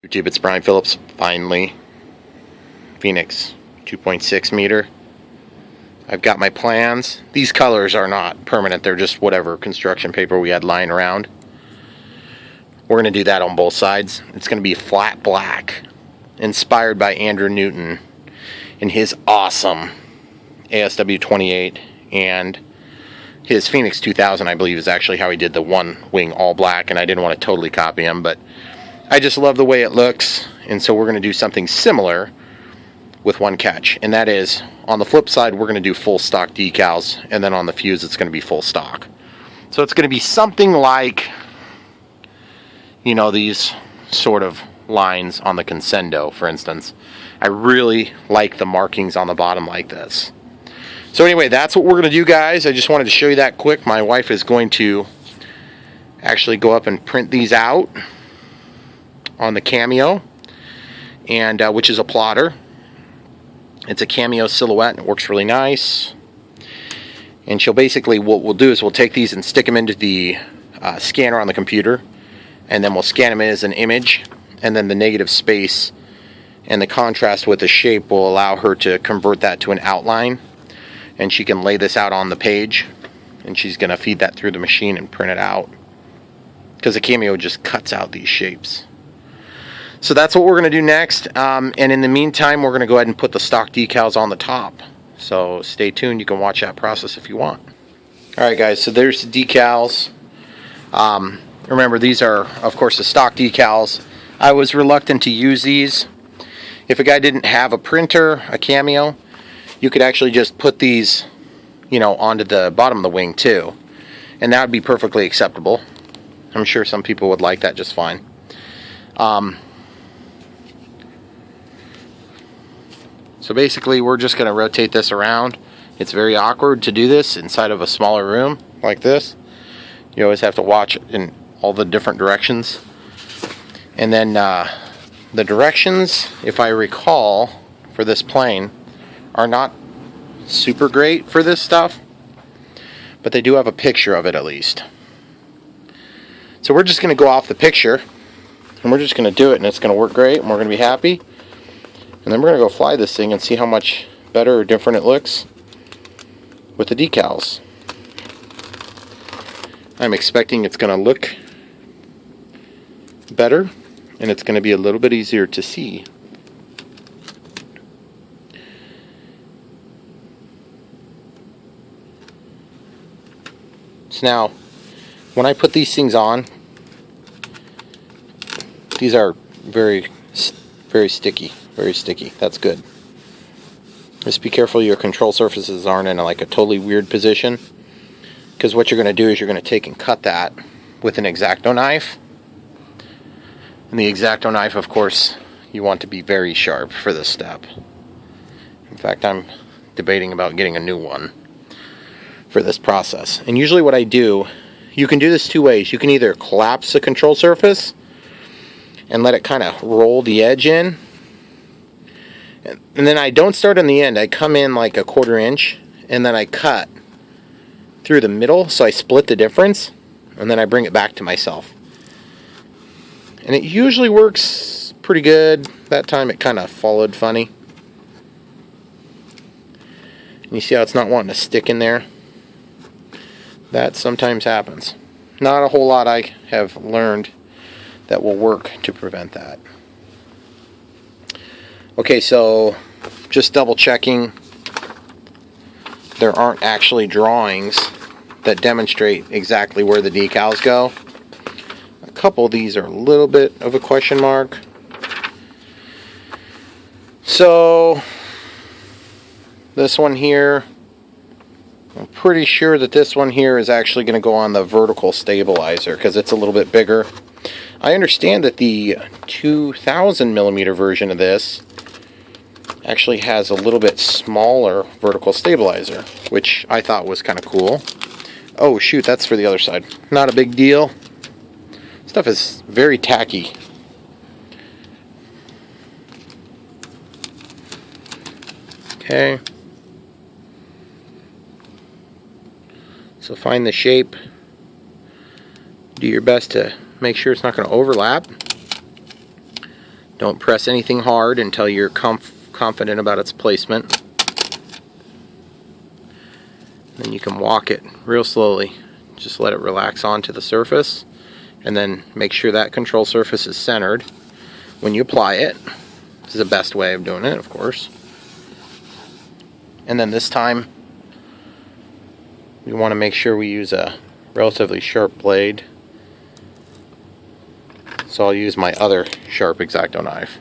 YouTube, it's Brian Phillips. Finally, Phoenix 2.6 meter. I've got my plans. These colors are not permanent, they're just whatever construction paper we had lying around. We're going to do that on both sides. It's going to be flat black, inspired by Andrew Newton in his awesome ASW 28, and his Phoenix 2000, I believe, is actually how he did the one wing all black, and I didn't want to totally copy him, but I just love the way it looks, and so we're going to do something similar with one catch, and that is, on the flip side, we're going to do full stock decals, and then on the fuse, it's going to be full stock. So it's going to be something like, you know, these sort of lines on the Consendo, for instance. I really like the markings on the bottom like this. So anyway, that's what we're going to do, guys. I just wanted to show you that quick. My wife is going to actually go up and print these out on the Cameo, and which is a plotter. It's a Cameo silhouette, and it works really nice. And she'll basically, what we'll do is we'll take these and stick them into the scanner on the computer, and then we'll scan them in as an image, and then the negative space and the contrast with the shape will allow her to convert that to an outline, and she can lay this out on the page, and she's going to feed that through the machine and print it out, because the Cameo just cuts out these shapes. So that's what we're going to do next, and in the meantime, we're going to go ahead and put the stock decals on the top. So stay tuned. You can watch that process if you want. Alright guys, so there's the decals. Remember, these are, of course, the stock decals. I was reluctant to use these. If a guy didn't have a printer, a Cameo, you could actually just put these, you know, onto the bottom of the wing too, and that would be perfectly acceptable. I'm sure some people would like that just fine. So basically, we're just going to rotate this around. It's very awkward to do this inside of a smaller room like this. You always have to watch in all the different directions. And then the directions, if I recall, for this plane are not super great for this stuff, but they do have a picture of it at least. So we're just going to go off the picture, and we're just going to do it, and it's going to work great, and we're going to be happy. And then we're going to go fly this thing and see how much better or different it looks with the decals. I'm expecting it's going to look better, and it's going to be a little bit easier to see. So now, when I put these things on, these are very sticky. Very sticky. That's good. Just be careful your control surfaces aren't in like a totally weird position, because what you're going to do is you're going to take and cut that with an X-Acto knife. And the X-Acto knife, of course, you want to be very sharp for this step. In fact, I'm debating about getting a new one for this process. And usually what I do, you can do this two ways. You can either collapse the control surface and let it kind of roll the edge in, and then I don't start on the end. I come in like a 1/4 inch, and then I cut through the middle, so I split the difference, and then I bring it back to myself. And it usually works pretty good. That time it kind of followed funny. And you see how it's not wanting to stick in there? That sometimes happens. Not a whole lot I have learned that will work to prevent that. Okay, so just double checking, there aren't actually drawings that demonstrate exactly where the decals go. A couple of these are a little bit of a question mark. So this one here, I'm pretty sure that this one here is actually going to go on the vertical stabilizer because it's a little bit bigger. I understand that the 2000 millimeter version of this actually has a little bit smaller vertical stabilizer, which I thought was kind of cool. Oh shoot, that's for the other side. Not a big deal. Stuff is very tacky. Okay. So find the shape. Do your best to make sure it's not going to overlap. Don't press anything hard until you're confident about its placement. Then you can walk it real slowly. Just let it relax onto the surface, and then make sure that control surface is centered when you apply it. This is the best way of doing it, of course. And then this time, we want to make sure we use a relatively sharp blade. So I'll use my other sharp X-Acto knife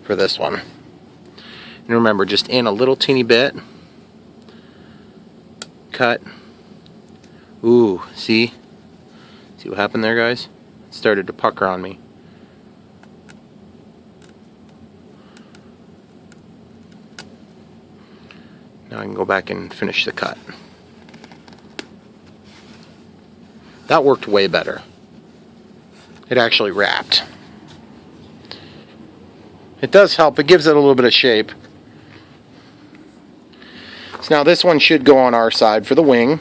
for this one. And remember, just in a little teeny bit. Cut. Ooh, see? See what happened there, guys? It started to pucker on me. Now I can go back and finish the cut. That worked way better. It actually wrapped. It does help. It gives it a little bit of shape. So now this one should go on our side for the wing.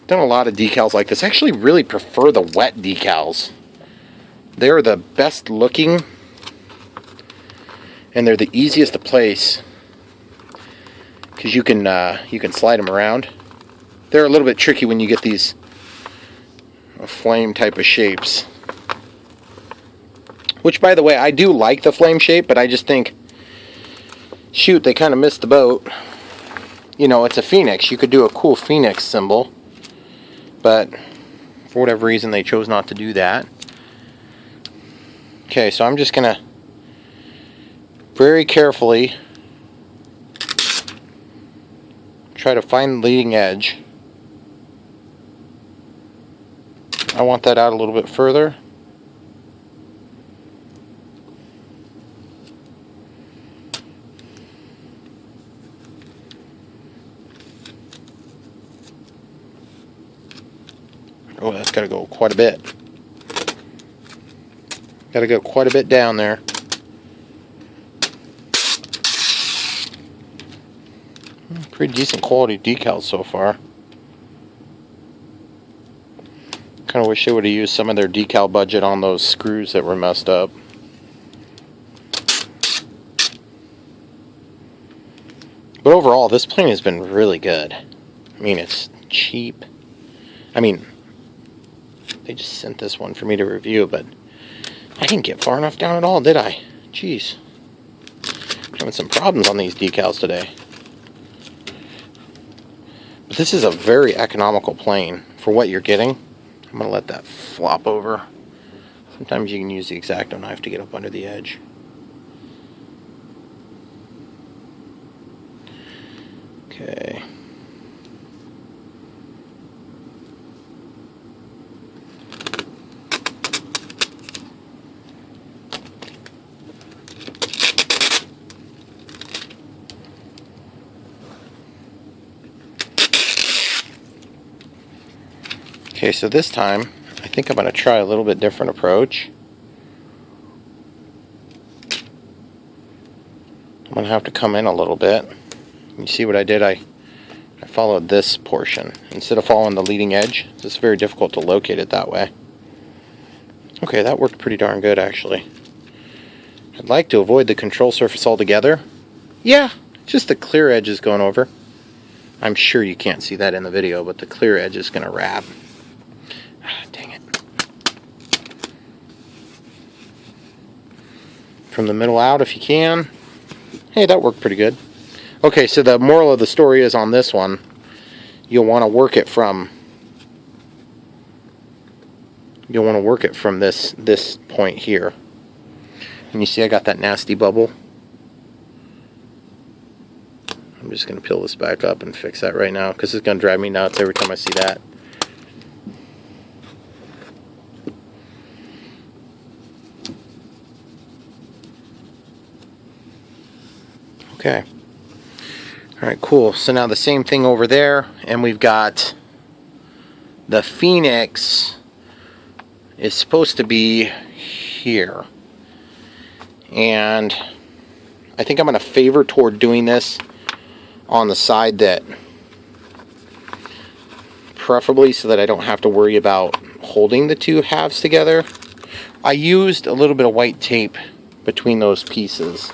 Done a lot of decals like this. I actually really prefer the wet decals. They're the best looking, and they're the easiest to place because you can slide them around. They're a little bit tricky when you get these flame type of shapes. Which, by the way, I do like the flame shape, but I just think, shoot, they kind of missed the boat. You know, it's a phoenix. You could do a cool phoenix symbol, but for whatever reason they chose not to do that. Okay, so I'm just gonna very carefully try to find the leading edge. I want that out a little bit further. Oh, that's got to go quite a bit. Got to go quite a bit down there. Pretty decent quality decals so far. Kind of wish they would have used some of their decal budget on those screws that were messed up. But overall, this plane has been really good. I mean, it's cheap. I mean, they just sent this one for me to review, but I didn't get far enough down at all, did I? Jeez. I'm having some problems on these decals today. But this is a very economical plane for what you're getting. I'm going to let that flop over. Sometimes you can use the X-Acto knife to get up under the edge. Okay. Okay, so this time, I think I'm going to try a little bit different approach. I'm going to have to come in a little bit. You see what I did? I followed this portion. Instead of following the leading edge, it's very difficult to locate it that way. Okay, that worked pretty darn good, actually. I'd like to avoid the control surface altogether. Yeah, just the clear edge is going over. I'm sure you can't see that in the video, but the clear edge is going to wrap. Dang it. From the middle out if you can. Hey, that worked pretty good. Okay, so the moral of the story is on this one, you'll want to work it from this point here. And you see I got that nasty bubble. I'm just going to peel this back up and fix that right now because it's going to drive me nuts every time I see that. Okay. Alright, cool. So now the same thing over there, and we've got the Phoenix is supposed to be here. And I think I'm going to favor toward doing this on the side that, preferably so that I don't have to worry about holding the two halves together. I used a little bit of white tape between those pieces.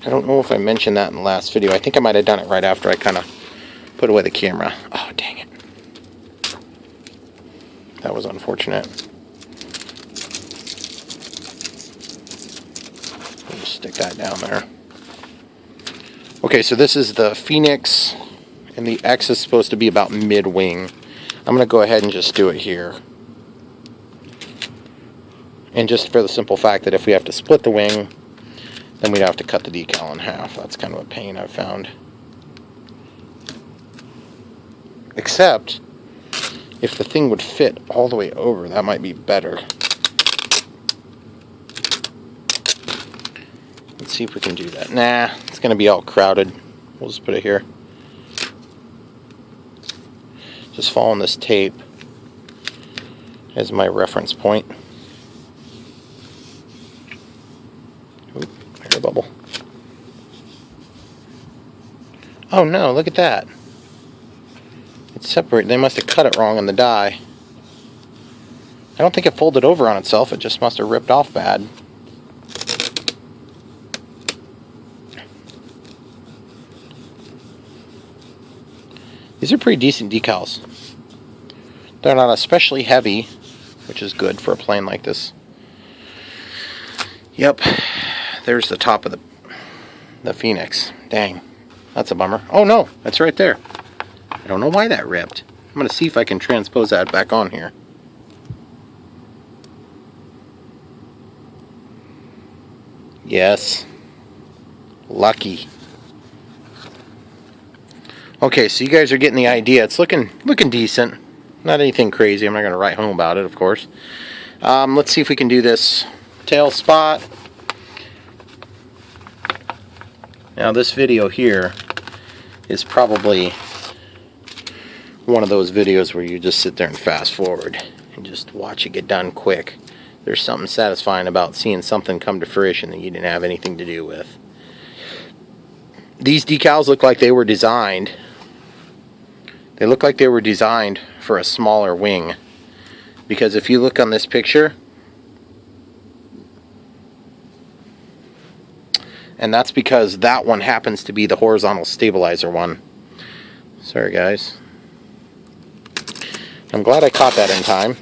I don't know if I mentioned that in the last video. I think I might have done it right after I kind of put away the camera. Oh, dang it. That was unfortunate. We'll just stick that down there. Okay, so this is the Phoenix, and the X is supposed to be about mid-wing. I'm going to go ahead and just do it here. And just for the simple fact that if we have to split the wing, then we'd have to cut the decal in half. That's kind of a pain I've found. Except, if the thing would fit all the way over, that might be better. Let's see if we can do that. Nah, it's going to be all crowded. We'll just put it here. Just following this tape as my reference point. Oop, air bubble. Oh no, look at that. It's separated. They must have cut it wrong on the die. I don't think it folded over on itself. It just must have ripped off bad. These are pretty decent decals. They're not especially heavy, which is good for a plane like this. Yep, there's the top of the Phoenix. Dang, that's a bummer. Oh no, that's right there. I don't know why that ripped. I'm going to see if I can transpose that back on here. Yes. Lucky. Okay, so you guys are getting the idea. It's looking decent. Not anything crazy. I'm not going to write home about it, of course. Let's see if we can do this tail spot. Now this video here is probably one of those videos where you just sit there and fast forward and just watch it get done quick. There's something satisfying about seeing something come to fruition that you didn't have anything to do with. These decals look like they were designed. They look like they were designed for a smaller wing. Because if you look on this picture, and that's because that one happens to be the horizontal stabilizer one. Sorry guys. I'm glad I caught that in time.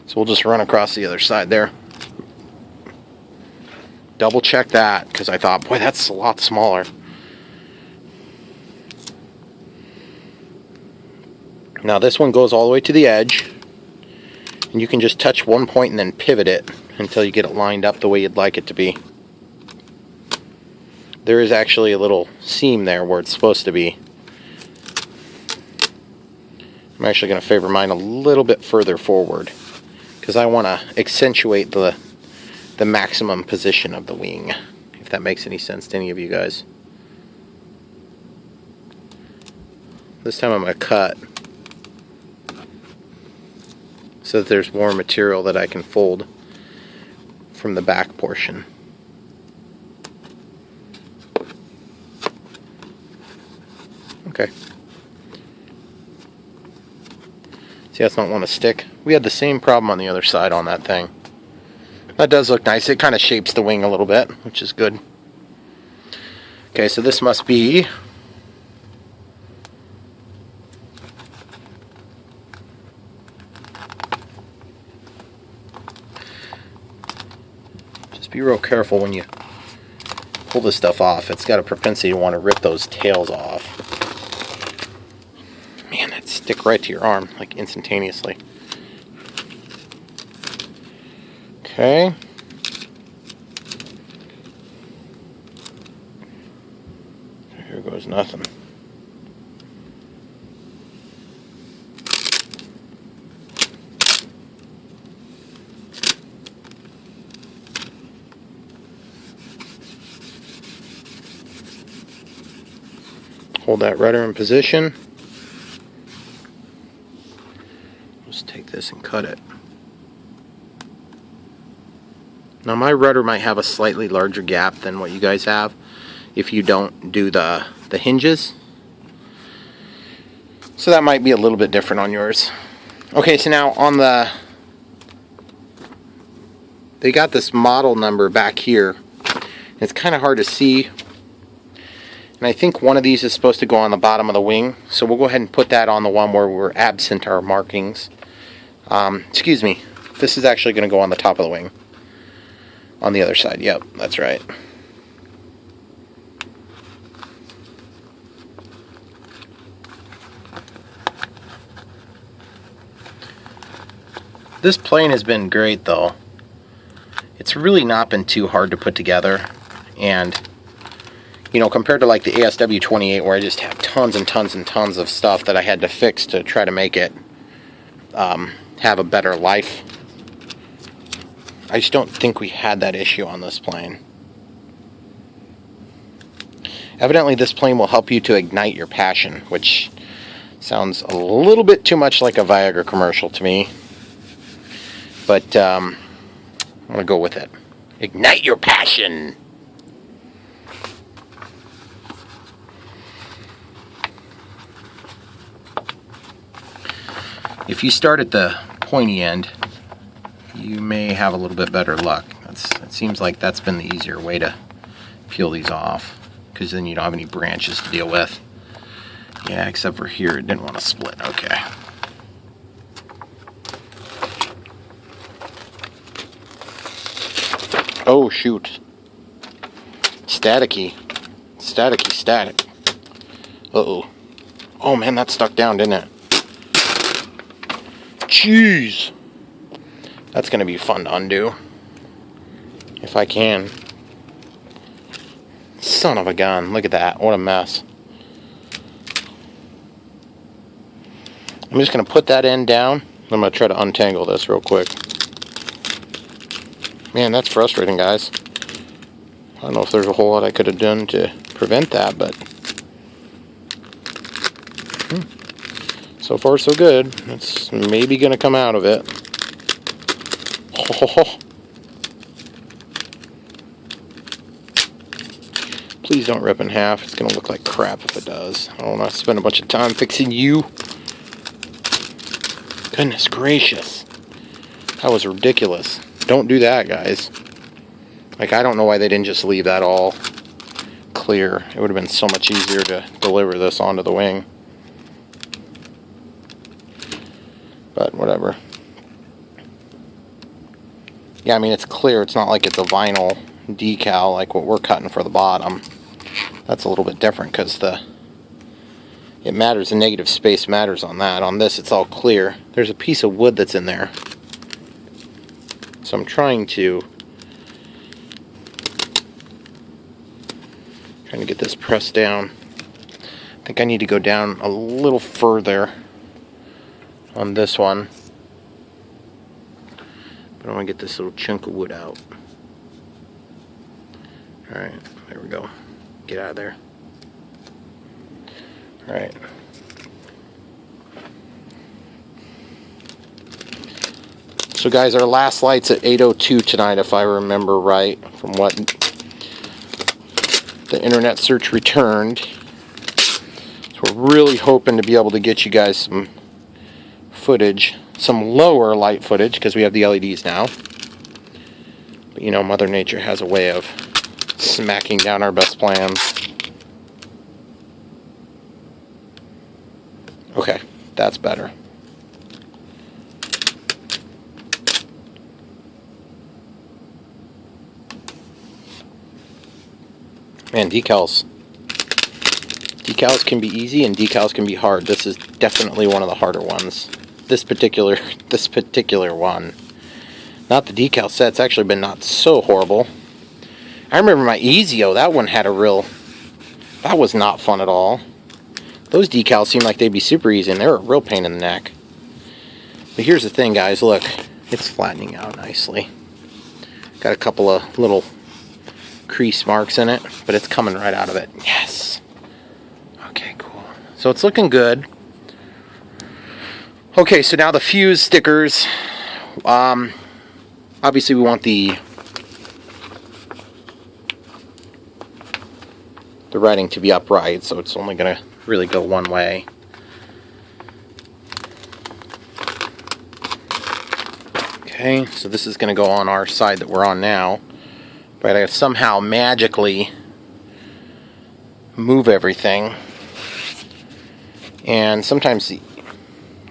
So we'll just run across the other side there. Double check that, because I thought, boy, that's a lot smaller. Now this one goes all the way to the edge, and you can just touch one point and then pivot it until you get it lined up the way you'd like it to be. There is actually a little seam there where it's supposed to be. I'm actually going to favor mine a little bit further forward because I want to accentuate the maximum position of the wing, if that makes any sense to any of you guys. This time I'm going to cut so that there's more material that I can fold from the back portion. Okay. See, that's not want to stick. We had the same problem on the other side on that thing. That does look nice. It kind of shapes the wing a little bit, which is good. Okay, so this must be just be real careful when you pull this stuff off. It's got a propensity to want to rip those tails off. Man, that stick right to your arm, like instantaneously. Okay. Here goes nothing. Hold that rudder in position. Just take this and cut it. Now my rudder might have a slightly larger gap than what you guys have if you don't do the hinges. So that might be a little bit different on yours. Okay, so now on the they got this model number back here. It's kind of hard to see. And I think one of these is supposed to go on the bottom of the wing. So we'll go ahead and put that on the one where we're absent our markings. Excuse me. This is actually going to go on the top of the wing. On the other side. Yep, that's right. This plane has been great though. It's really not been too hard to put together, and you know, compared to like the ASW28 where I just have tons and tons and tons of stuff that I had to fix to try to make it have a better life, I just don't think we had that issue on this plane. Evidently this plane will help you to ignite your passion, which sounds a little bit too much like a Viagra commercial to me. But I'm going to go with it. Ignite your passion! If you start at the pointy end, you may have a little bit better luck. It seems like that's been the easier way to peel these off, because then you don't have any branches to deal with. Yeah, except for here, it didn't want to split. Okay. Oh, shoot. Staticky. Staticky static. Uh-oh. Oh, man, that stuck down, didn't it? Jeez. That's going to be fun to undo. If I can. Son of a gun. Look at that. What a mess. I'm just going to put that end down. I'm going to try to untangle this real quick. Man, that's frustrating, guys. I don't know if there's a whole lot I could have done to prevent that, but so far so good. It's maybe going to come out of it. Oh. Please don't rip in half. It's going to look like crap if it does. I don't want to spend a bunch of time fixing you. Goodness gracious. That was ridiculous. Don't do that, guys. Like, I don't know why they didn't just leave that all clear. It would have been so much easier to deliver this onto the wing. But whatever. Yeah, I mean, it's clear. It's not like it's a vinyl decal like what we're cutting for the bottom. That's a little bit different because it matters. The negative space matters on that. On this, it's all clear. There's a piece of wood that's in there. So I'm trying to get this pressed down. I think I need to go down a little further on this one. But I want to get this little chunk of wood out. Alright, there we go. Get out of there. Alright. So guys, our last light's at 8:02 tonight, if I remember right, from what the internet search returned. So we're really hoping to be able to get you guys some footage, some lower light footage, because we have the LEDs now. But you know, Mother Nature has a way of smacking down our best plans. Okay, that's better. Man, decals can be easy and decals can be hard. This is definitely one of the harder ones. This particular one. Not the decal set. It's actually been not so horrible. I remember my Ezio. That one had that was not fun at all. Those decals seem like they'd be super easy, and they're a real pain in the neck. But here's the thing, guys. Look, it's flattening out nicely. Got a couple of little crease marks in it, but it's coming right out of it. Yes. Okay, cool. So it's looking good. Okay, so now the fuse stickers. Obviously we want the writing to be upright, so it's only going to really go one way. Okay, so this is going to go on our side that we're on now. But I somehow magically move everything. And sometimes,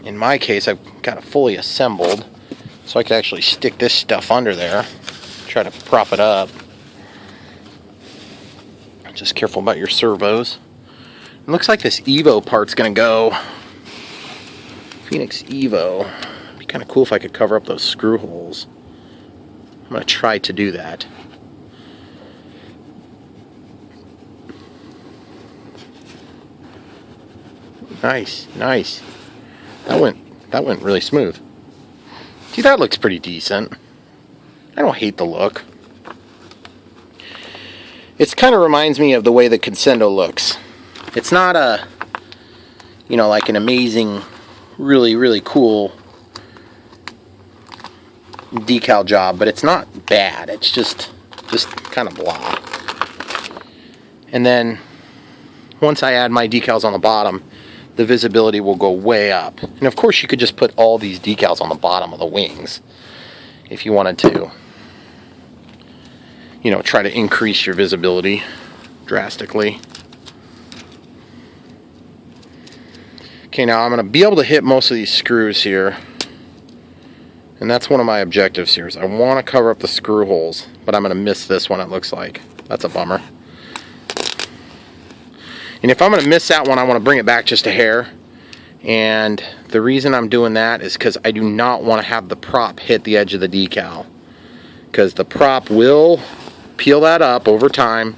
in my case, I've got it fully assembled. So I could actually stick this stuff under there. Try to prop it up. Just careful about your servos. It looks like this Evo part's going to go. Phoenix Evo. It'd be kind of cool if I could cover up those screw holes. I'm going to try to do that. Nice, nice. That went really smooth. See, that looks pretty decent. I don't hate the look. It kind of reminds me of the way the Consendo looks. It's not a, you know, like an amazing, really, really cool decal job, but it's not bad. It's just kind of blah. And then once I add my decals on the bottom, the visibility will go way up. And of course you could just put all these decals on the bottom of the wings if you wanted to, you know, try to increase your visibility drastically. Okay, now I'm going to be able to hit most of these screws here. And that's one of my objectives here, is I want to cover up the screw holes, but I'm going to miss this one, it looks like. That's a bummer. And if I'm going to miss that one, I want to bring it back just a hair. And the reason I'm doing that is because I do not want to have the prop hit the edge of the decal. Because the prop will peel that up over time.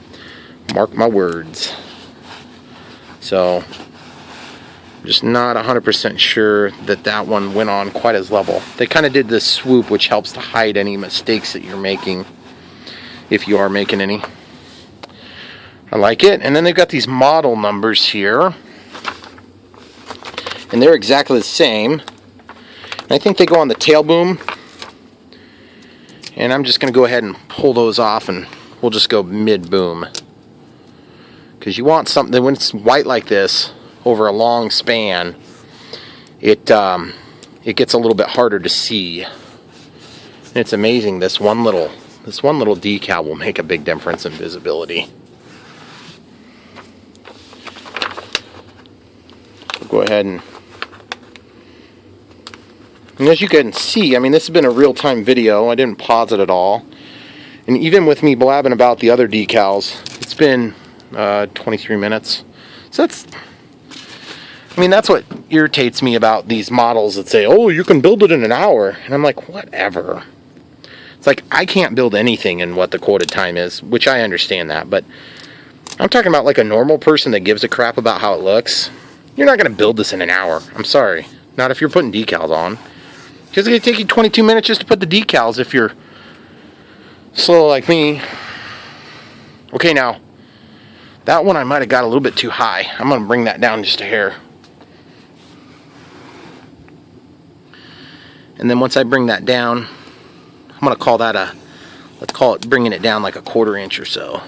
Mark my words. So, I'm just not 100% sure that that one went on quite as level. They kind of did this swoop, which helps to hide any mistakes that you're making, if you are making any. I like it. And then they've got these model numbers here. And they're exactly the same. And I think they go on the tail boom. And I'm just going to go ahead and pull those off, and we'll just go mid-boom. Because you want something, when it's white like this, over a long span, it gets a little bit harder to see. And it's amazing, this one little decal will make a big difference in visibility. So go ahead and as you can see, I mean, this has been a real-time video. I didn't pause it at all. And even with me blabbing about the other decals, it's been 23 minutes. So that's, I mean, that's what irritates me about these models that say, oh, you can build it in an hour. And I'm like, whatever. It's like, I can't build anything in what the quoted time is, which I understand that. But I'm talking about like a normal person that gives a crap about how it looks. You're not going to build this in an hour. I'm sorry. Not if you're putting decals on. Because it's going to take you 22 minutes just to put the decals if you're slow like me. Okay, now, that one I might have got a little bit too high. I'm going to bring that down just a hair. And then once I bring that down, I'm going to call that let's call it bringing it down like a 1/4 inch or so.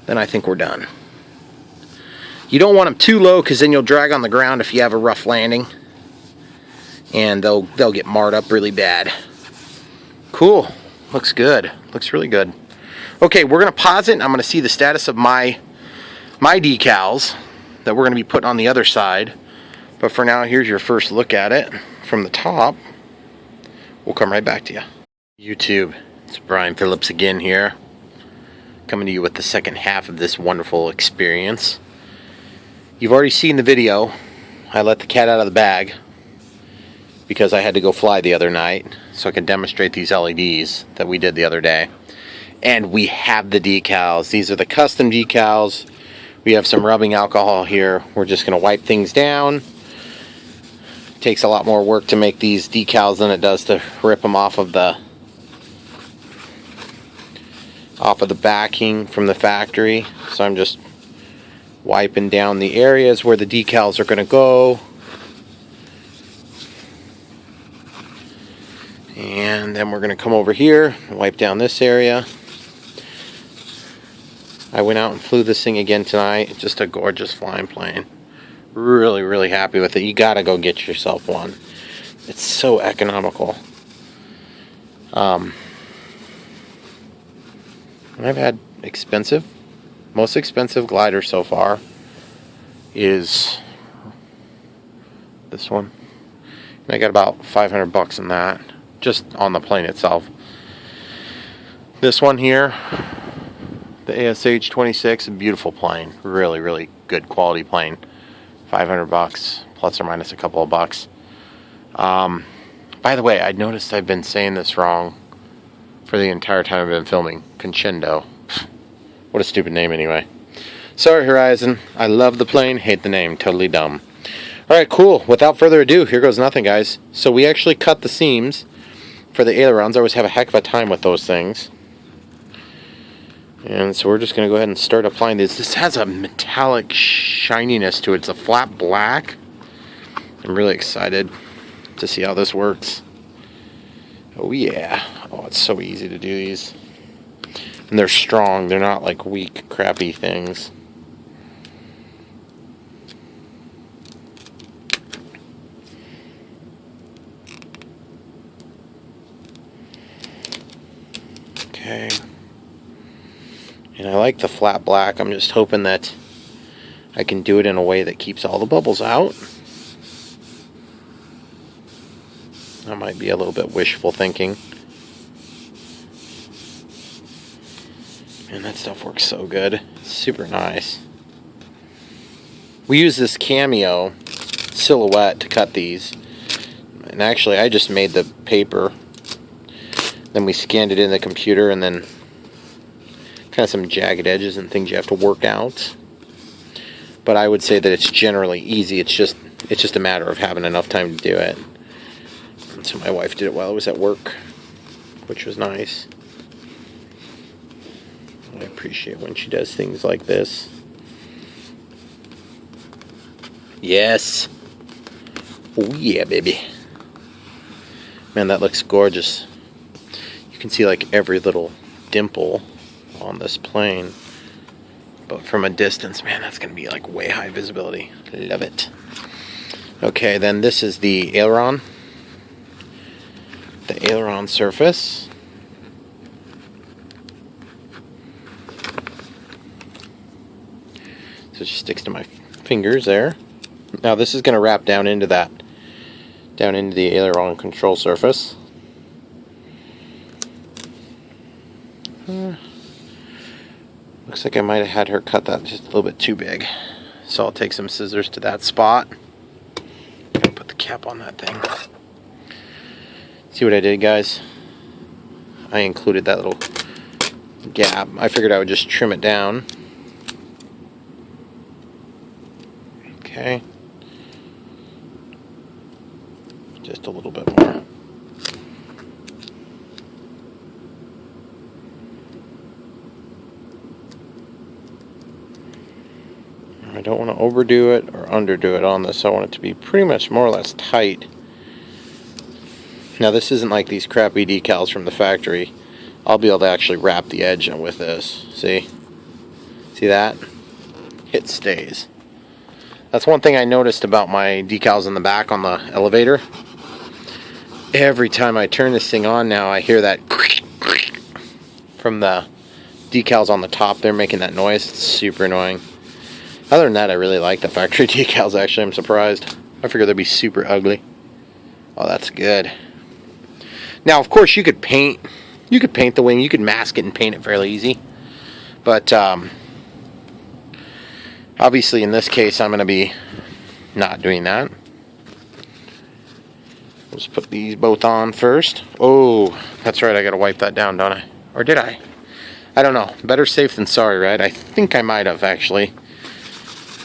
Then I think we're done. You don't want them too low, because then you'll drag on the ground if you have a rough landing. And they'll get marred up really bad. Cool. Looks good. Looks really good. Okay, we're going to pause it, and I'm going to see the status of my decals that we're going to be putting on the other side. But for now, here's your first look at it from the top. We'll come right back to you. YouTube, it's Brian Phillips again here, coming to you with the second half of this wonderful experience. You've already seen the video. I let the cat out of the bag because I had to go fly the other night, so I can demonstrate these LEDs that we did the other day. And we have the decals. These are the custom decals. We have some rubbing alcohol here. We're just going to wipe things down. It takes a lot more work to make these decals than it does to rip them off of the backing from the factory. So I'm just wiping down the areas where the decals are going to go. And then we're going to come over here and wipe down this area. I went out and flew this thing again tonight. Just a gorgeous flying plane. Really, really happy with it. You got to go get yourself one. It's so economical. I've had most expensive glider so far is this one. And I got about $500 in that, just on the plane itself. This one here, the ASH 26, a beautiful plane, really, really good quality plane. $500 plus or minus a couple of bucks. By the way, I noticed I've been saying this wrong for the entire time I've been filming. Conchendo. What a stupid name anyway. Sorry, Horizon. I love the plane, hate the name. Totally dumb. Alright, cool. Without further ado, here goes nothing, guys. So we actually cut the seams for the ailerons. I always have a heck of a time with those things. And so we're just going to go ahead and start applying this. This has a metallic shininess to it. It's a flat black. I'm really excited to see how this works. Oh yeah. Oh, it's so easy to do these. And they're strong. They're not like weak, crappy things. Okay. And I like the flat black. I'm just hoping that I can do it in a way that keeps all the bubbles out. That might be a little bit wishful thinking. And that stuff works so good. It's super nice. We use this Cameo silhouette to cut these. And actually, I just made the paper. Then we scanned it in the computer, and then kind of some jagged edges and things you have to work out. But I would say that it's generally easy. It's just a matter of having enough time to do it. And so my wife did it while I was at work, which was nice. I appreciate when she does things like this. Yes. Oh yeah, baby. Man, that looks gorgeous. You can see like every little dimple on this plane. But from a distance, man, that's going to be like way high visibility. Love it. Okay, then this is the aileron. The aileron surface. So it just sticks to my fingers there. Now this is going to wrap down into that, down into the aileron control surface. Looks like I might have had her cut that just a little bit too big. So I'll take some scissors to that spot. And put the cap on that thing. See what I did, guys? I included that little gap. I figured I would just trim it down. Okay. Just a little bit more. I don't want to overdo it or underdo it on this. I want it to be pretty much more or less tight. Now this isn't like these crappy decals from the factory. I'll be able to actually wrap the edge with this. See? See that? It stays. That's one thing I noticed about my decals in the back on the elevator. Every time I turn this thing on now, I hear that from the decals on the top. They're making that noise. It's super annoying. Other than that, I really like the factory decals, actually. I'm surprised. I figured they'd be super ugly. Oh, that's good. Now, of course, you could paint the wing. You could mask it and paint it fairly easy. But, obviously, in this case, I'm going to be not doing that. Let's put these both on first. Oh, that's right. I got to wipe that down, don't I? Or did I? I don't know. Better safe than sorry, right? I think I might have, actually.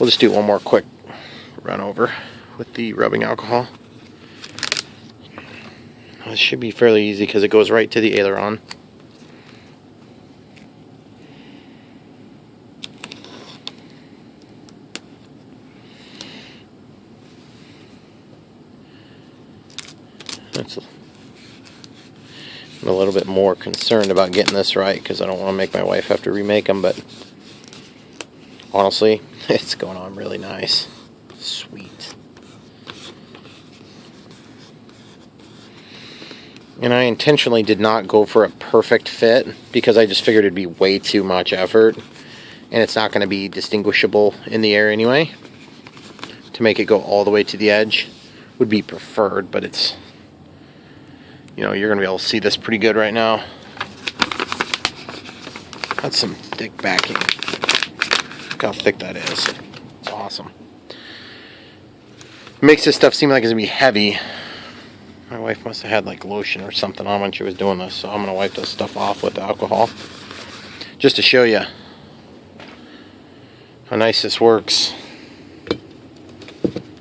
We'll just do one more quick run over with the rubbing alcohol. This should be fairly easy because it goes right to the aileron. I'm a little bit more concerned about getting this right because I don't want to make my wife have to remake them, but honestly, it's going on really nice. Sweet. And I intentionally did not go for a perfect fit because I just figured it'd be way too much effort. And it's not going to be distinguishable in the air anyway. To make it go all the way to the edge would be preferred, but it's, you know, you're going to be able to see this pretty good right now. That's some thick backing. Look how thick that is. It's awesome. It makes this stuff seem like it's going to be heavy. My wife must have had like lotion or something on when she was doing this, so I'm going to wipe this stuff off with alcohol. Just to show you how nice this works.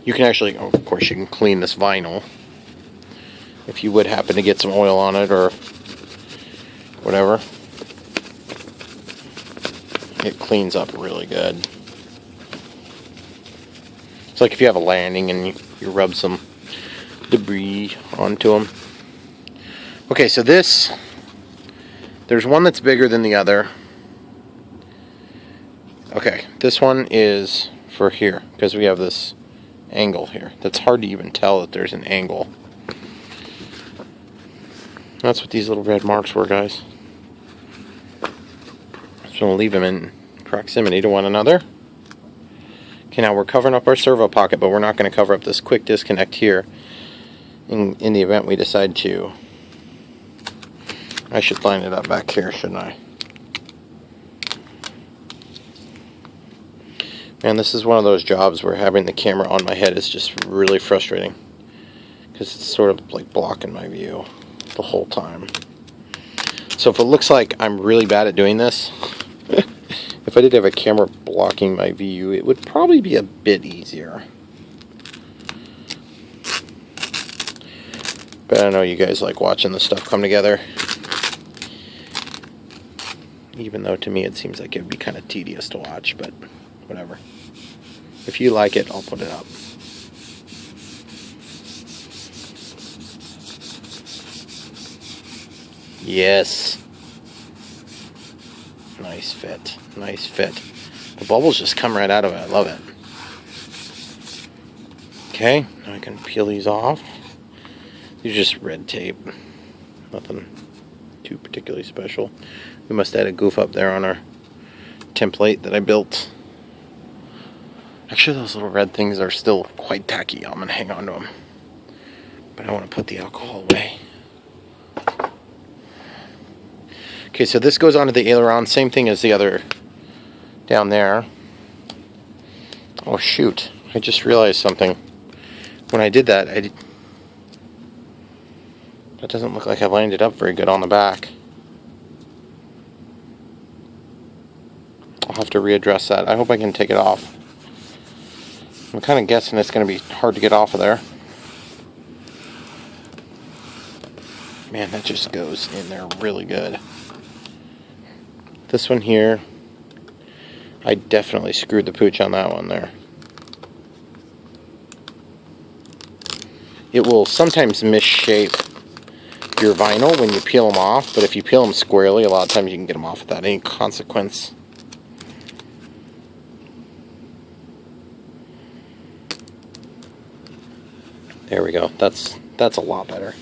You can actually, oh, of course you can clean this vinyl if you would happen to get some oil on it or whatever. It cleans up really good. It's like if you have a landing and you rub some debris onto them. Okay, so there's one that's bigger than the other. Okay, this one is for here because we have this angle here. That's hard to even tell that there's an angle. That's what these little red marks were, guys. So we'll leave them in proximity to one another. Okay, now we're covering up our servo pocket, but we're not going to cover up this quick disconnect here in the event we decide to. I should line it up back here, shouldn't I? Man, this is one of those jobs where having the camera on my head is just really frustrating because it's sort of like blocking my view the whole time. So if it looks like I'm really bad at doing this, if I did have a camera blocking my view, it would probably be a bit easier. But I know you guys like watching this stuff come together. Even though to me it seems like it would be kind of tedious to watch, but whatever. If you like it, I'll put it up. Yes. Nice fit. Nice fit. The bubbles just come right out of it. I love it. Okay, now I can peel these off. These are just red tape. Nothing too particularly special. We must add a goof up there on our template that I built. Actually, those little red things are still quite tacky. I'm going to hang on to them. But I want to put the alcohol away. Okay, so this goes onto the aileron. Same thing as the other down there. Oh, shoot. I just realized something. When I did that, that doesn't look like I lined it up very good on the back. I'll have to readdress that. I hope I can take it off. I'm kind of guessing it's going to be hard to get off of there. Man, that just goes in there really good. This one here, I definitely screwed the pooch on that one there. It will sometimes misshape your vinyl when you peel them off, but if you peel them squarely, a lot of times you can get them off without any consequence. There we go. That's a lot better.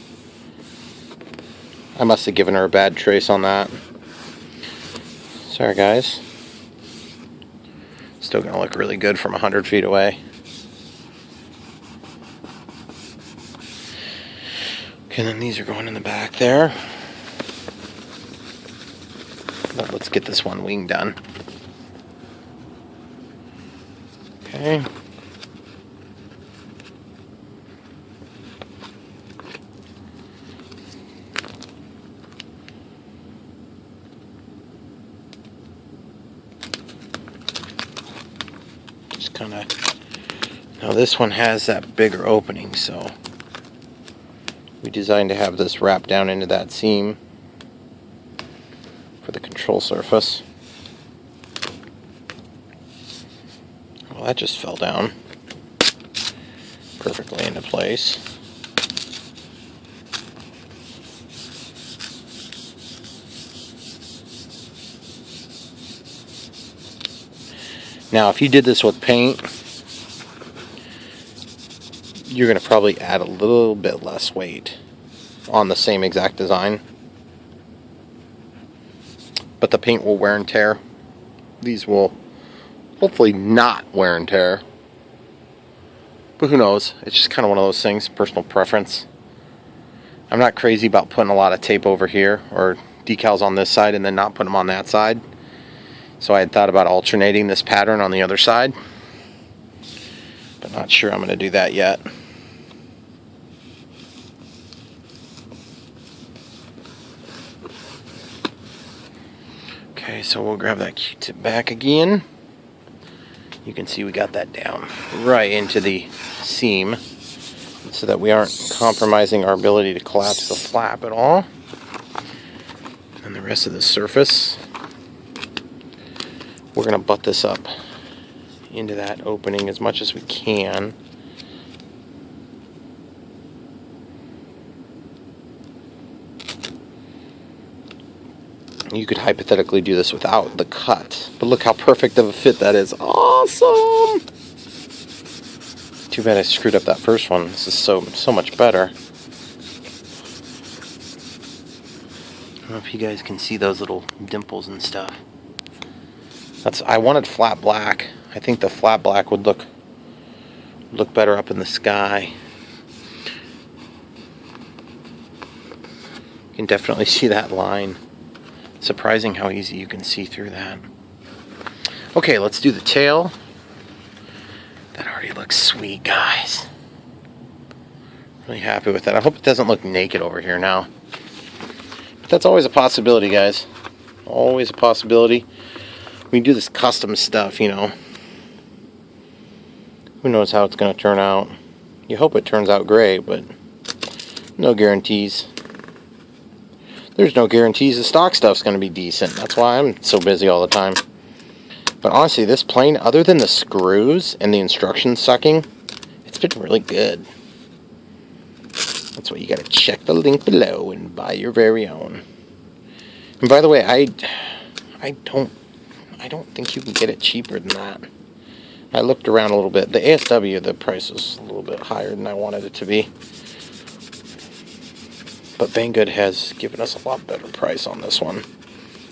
I must have given her a bad trace on that. Sorry, guys. Still gonna look really good from 100 feet away. Okay, then these are going in the back there. But let's get this one wing done. Okay. Just kind of, now this one has that bigger opening, so we designed to have this wrap down into that seam for the control surface. Well, that just fell down perfectly into place. Now, if you did this with paint, you're going to probably add a little bit less weight. on the same exact design. But the paint will wear and tear. These will hopefully not wear and tear. But who knows? It's just kind of one of those things, personal preference. I'm not crazy about putting a lot of tape over here or decals on this side and then not putting them on that side. So I had thought about alternating this pattern on the other side. But not sure I'm going to do that yet. Okay, so we'll grab that Q-tip back again. You can see we got that down right into the seam so that we aren't compromising our ability to collapse the flap at all. And the rest of the surface, we're going to butt this up into that opening as much as we can. You could hypothetically do this without the cut, but look how perfect of a fit that is. Awesome! Too bad I screwed up that first one. This is so much better. I don't know if you guys can see those little dimples and stuff. I wanted flat black. I think the flat black would look better up in the sky. You can definitely see that line. Surprising how easy you can see through that. Okay, let's do the tail. That already looks sweet, guys. Really happy with that. I hope it doesn't look naked over here now. But that's always a possibility, guys. Always a possibility. We do this custom stuff, you know. Who knows how it's going to turn out. You hope it turns out great, but no guarantees. There's no guarantees the stock stuff's going to be decent. That's why I'm so busy all the time. But honestly, this plane, other than the screws and the instruction sucking, it's been really good. That's why you got to check the link below and buy your very own. And by the way, I don't think you can get it cheaper than that. I looked around a little bit. The ASW, the price was a little bit higher than I wanted it to be. But Banggood has given us a lot better price on this one.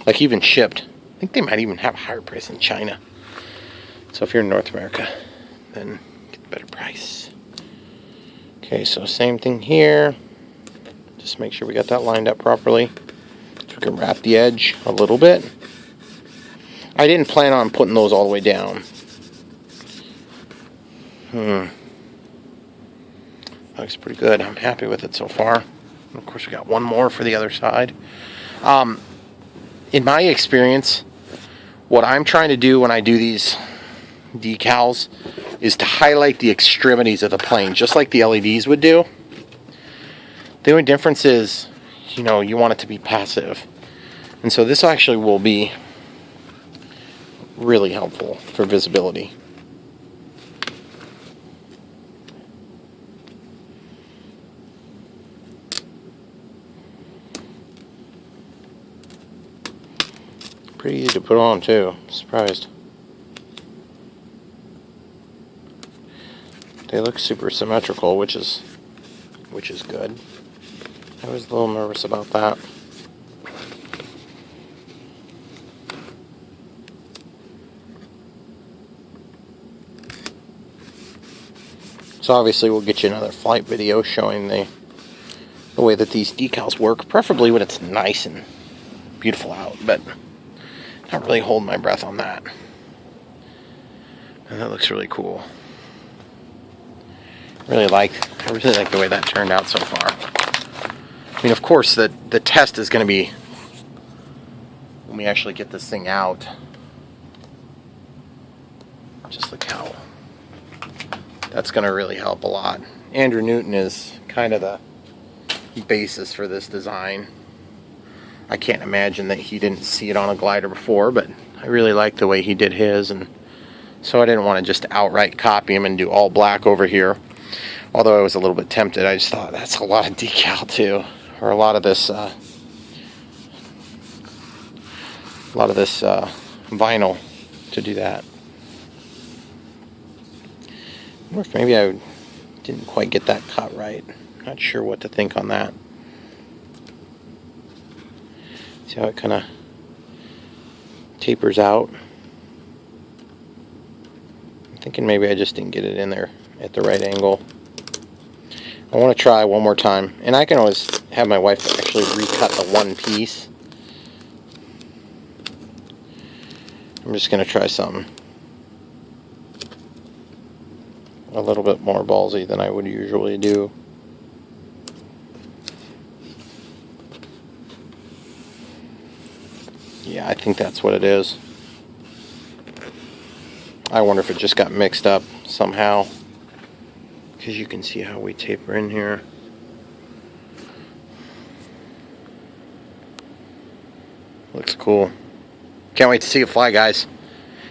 Like even shipped. I think they might even have a higher price in China. So if you're in North America, then get a better price. Okay, so same thing here. Just make sure we got that lined up properly. So we can wrap the edge a little bit. I didn't plan on putting those all the way down. Looks pretty good. I'm happy with it so far. Of course, we got one more for the other side. In my experience, what I'm trying to do when I do these decals is to highlight the extremities of the plane, just like the LEDs would do. The only difference is, you know, you want it to be passive. And so this actually will be really helpful for visibility. Pretty easy to put on too. Surprised. They look super symmetrical, which is good. I was a little nervous about that. So obviously we'll get you another flight video showing the way that these decals work, preferably when it's nice and beautiful out, but not really holding my breath on that. And that looks really cool. I really like the way that turned out so far. I mean, of course, the test is going to be when we actually get this thing out. Just look how that's going to really help a lot. Andrew Newton is kind of the basis for this design. I can't imagine that he didn't see it on a glider before, but I really like the way he did his, and so I didn't want to just outright copy him and do all black over here. Although I was a little bit tempted, I just thought that's a lot of decal too, or a lot of this vinyl to do that. I wonder if maybe I didn't quite get that cut right. Not sure what to think on that. See how it kind of tapers out? I'm thinking maybe I just didn't get it in there at the right angle. I want to try one more time, and I can always have my wife actually recut the one piece. I'm just going to try something a little bit more ballsy than I would usually do. Yeah, I think that's what it is. I wonder if it just got mixed up somehow, because you can see how we taper in here. Looks cool. Can't wait to see it fly, guys.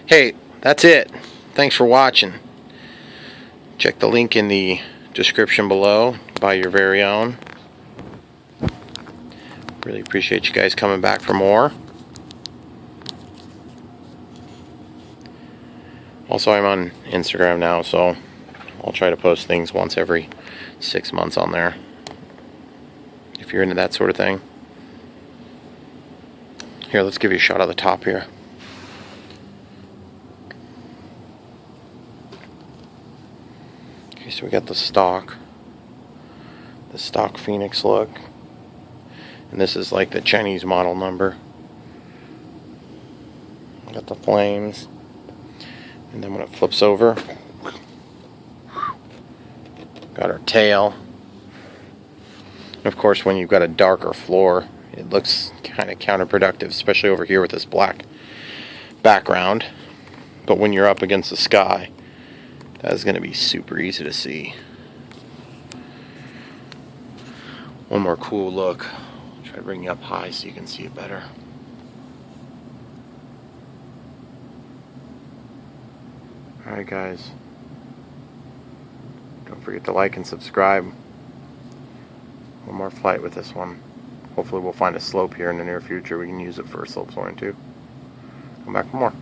Hey, that's it. Thanks for watching. Check the link in the description below. Buy your very own. Really appreciate you guys coming back for more. Also, I'm on Instagram now, so I'll try to post things once every 6 months on there, if you're into that sort of thing. Here, let's give you a shot of the top here. Okay, so we got the stock Phoenix look, and this is like the Chinese model number. Got the flames. And then when it flips over, got our tail. And of course, when you've got a darker floor, it looks kind of counterproductive, especially over here with this black background. But when you're up against the sky, that is going to be super easy to see. One more cool look. I'll try to bring you up high so you can see it better. Alright guys, don't forget to like and subscribe. One more flight with this one. Hopefully we'll find a slope here in the near future. We can use it for a slope soaring too. Come back for more.